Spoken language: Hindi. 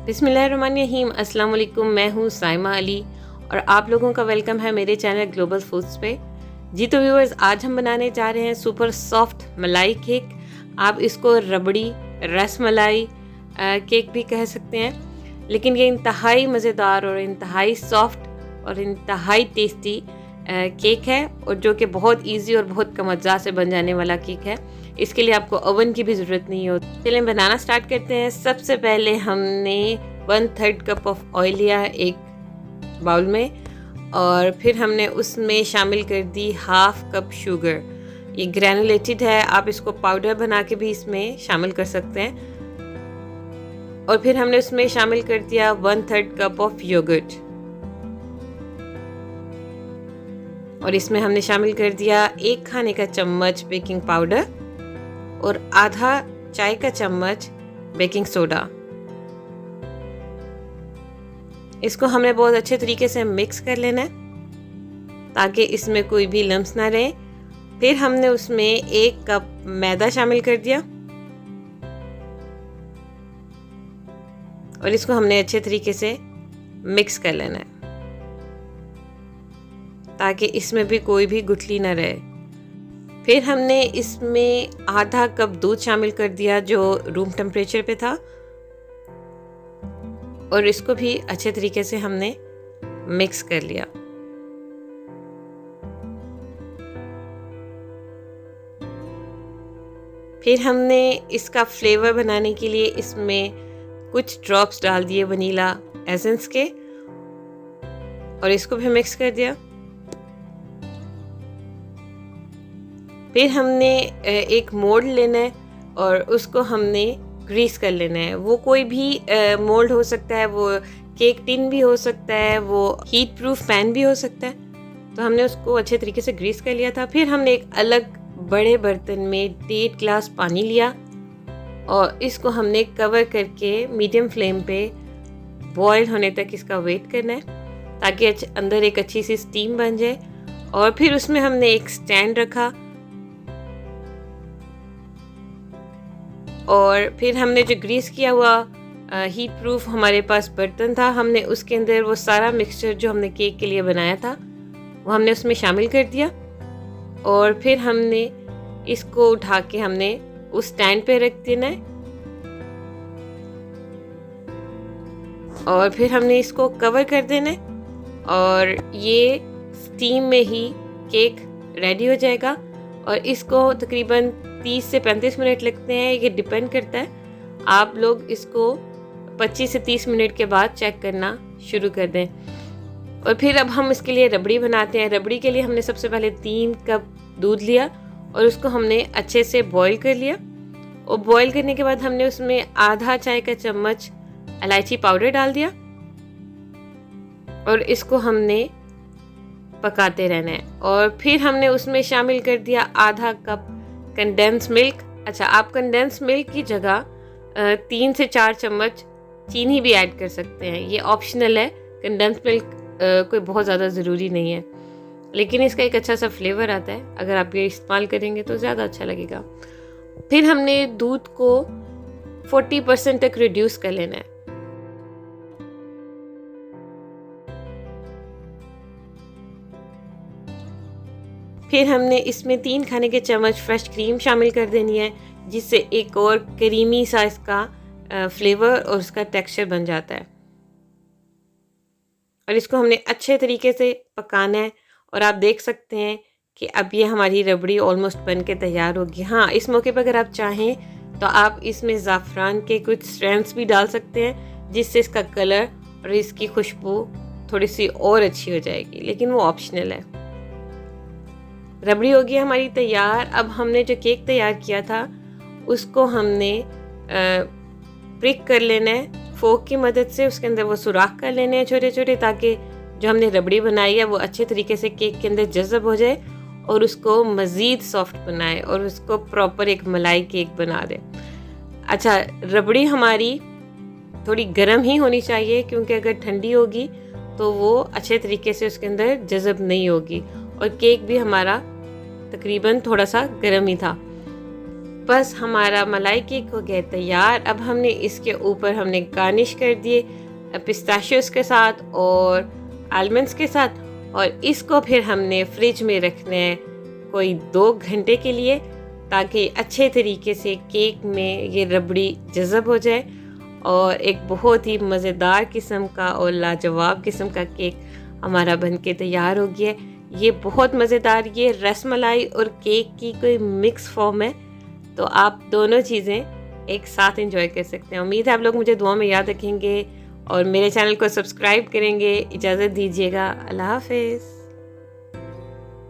बिस्मिल्लाहिर्रहमानिर्रहीम। अस्सलाम वालेकुम। मैं हूँ साइमा अली और आप लोगों का वेलकम है मेरे चैनल ग्लोबल फूड्स पे। जी तो व्यूअर्स, आज हम बनाने जा रहे हैं सुपर सॉफ्ट मलाई केक। आप इसको रबड़ी, रस मलाई केक भी कह सकते हैं, लेकिन ये इंतहाई मज़ेदार और इंतहाई सॉफ्ट और इंतहाई टेस्टी केक है, और जो कि बहुत इजी और बहुत कम अज्जा से बन जाने वाला केक है। इसके लिए आपको ओवन की भी ज़रूरत नहीं होती। चलिए बनाना स्टार्ट करते हैं। सबसे पहले हमने 1/3 कप ऑफ ऑयल लिया है एक बाउल में, और फिर हमने उसमें शामिल कर दी 1/2 कप शुगर। ये ग्रैनुलेटेड है, आप इसको पाउडर बना के भी इसमें शामिल कर सकते हैं। और फिर हमने उसमें शामिल कर दिया 1/3 कप ऑफ योगर्ट, और इसमें हमने शामिल कर दिया 1 खाने का चम्मच बेकिंग पाउडर और आधा चाय का चम्मच बेकिंग सोडा। इसको हमने बहुत अच्छे तरीके से मिक्स कर लेना है ताकि इसमें कोई भी लम्स ना रहे। फिर हमने उसमें 1 कप मैदा शामिल कर दिया और इसको हमने अच्छे तरीके से मिक्स कर लेना है ताकि इसमें भी कोई भी गुठली ना रहे। फिर हमने इसमें आधा कप दूध शामिल कर दिया जो रूम टेम्परेचर पे था, और इसको भी अच्छे तरीके से हमने मिक्स कर लिया। फिर हमने इसका फ्लेवर बनाने के लिए इसमें कुछ ड्रॉप्स डाल दिए वनीला एसेंस के, और इसको भी मिक्स कर दिया। फिर हमने एक मोल्ड लेना है और उसको हमने ग्रीस कर लेना है। वो कोई भी मोल्ड हो सकता है, वो केक टिन भी हो सकता है, वो हीट प्रूफ पैन भी हो सकता है। तो हमने उसको अच्छे तरीके से ग्रीस कर लिया था। फिर हमने एक अलग बड़े बर्तन में 1.5 गिलास पानी लिया और इसको हमने कवर करके मीडियम फ्लेम पे बॉयल होने तक इसका वेट करना है ताकि अंदर एक अच्छी सी स्टीम बन जाए। और फिर उसमें हमने एक स्टैंड रखा, और फिर हमने जो ग्रीस किया हुआ हीट प्रूफ हमारे पास बर्तन था, हमने उसके अंदर वो सारा मिक्सचर जो हमने केक के लिए बनाया था वो हमने उसमें शामिल कर दिया। और फिर हमने इसको उठा के हमने उस स्टैंड पे रख देना है, और फिर हमने इसको कवर कर देना है, और ये स्टीम में ही केक रेडी हो जाएगा। और इसको तकरीबन 30 से 35 मिनट लगते हैं, ये डिपेंड करता है। आप लोग इसको 25 से 30 मिनट के बाद चेक करना शुरू कर दें। और फिर अब हम इसके लिए रबड़ी बनाते हैं। रबड़ी के लिए हमने सबसे पहले 3 कप दूध लिया और उसको हमने अच्छे से बॉईल कर लिया, और बॉईल करने के बाद हमने उसमें आधा चाय का चम्मच इलायची पाउडर डाल दिया, और इसको हमने पकाते रहना है। और फिर हमने उसमें शामिल कर दिया आधा कप कंडेंस मिल्क। अच्छा, आप कंडेंस मिल्क की जगह 3 से 4 चम्मच चीनी भी ऐड कर सकते हैं, ये ऑप्शनल है। कंडेंस मिल्क कोई बहुत ज़्यादा ज़रूरी नहीं है, लेकिन इसका एक अच्छा सा फ्लेवर आता है। अगर आप ये इस्तेमाल करेंगे तो ज़्यादा अच्छा लगेगा। फिर हमने दूध को 40% तक रिड्यूस कर लेना है। फिर हमने इसमें 3 खाने के चम्मच फ्रेश क्रीम शामिल कर देनी है, जिससे एक और क्रीमी सा इसका फ्लेवर और उसका टेक्सचर बन जाता है। और इसको हमने अच्छे तरीके से पकाना है, और आप देख सकते हैं कि अब ये हमारी रबड़ी ऑलमोस्ट बन के तैयार होगी। हाँ, इस मौके पर अगर आप चाहें तो आप इसमें ज़ाफ़रान के कुछ स्ट्रैंड्स भी डाल सकते हैं, जिससे इसका कलर और इसकी खुशबू थोड़ी सी और अच्छी हो जाएगी, लेकिन वो ऑप्शनल है। रबड़ी होगी हमारी तैयार। अब हमने जो केक तैयार किया था उसको हमने प्रिक कर लेना है फोक की मदद से। उसके अंदर वो सुराख कर लेने हैं छोटे छोटे, ताकि जो हमने रबड़ी बनाई है वो अच्छे तरीके से केक के अंदर जज़ब हो जाए और उसको मज़ीद सॉफ्ट बनाए और उसको प्रॉपर एक मलाई केक बना दे। अच्छा, रबड़ी हमारी थोड़ी गर्म ही होनी चाहिए, क्योंकि अगर ठंडी होगी तो वो अच्छे तरीके से उसके अंदर जज़ब नहीं होगी, और केक भी हमारा तकरीबन थोड़ा सा गर्म ही था। बस हमारा मलाई केक हो गया तैयार। अब हमने इसके ऊपर हमने गार्निश कर दिए पिस्ताशियोस के साथ और आलमंड्स के साथ, और इसको फिर हमने फ्रिज में रखना है कोई 2 घंटे के लिए, ताकि अच्छे तरीके से केक में ये रबड़ी जज़ब हो जाए और एक बहुत ही मज़ेदार किस्म का और लाजवाब किस्म का केक हमारा बनके तैयार हो गया है। ये बहुत मज़ेदार, ये रसमलाई और केक की कोई मिक्स फॉर्म है, तो आप दोनों चीज़ें एक साथ एंजॉय कर सकते हैं। उम्मीद है आप लोग मुझे दुआ में याद रखेंगे और मेरे चैनल को सब्सक्राइब करेंगे। इजाज़त दीजिएगा, अल्लाह हाफ़िज़।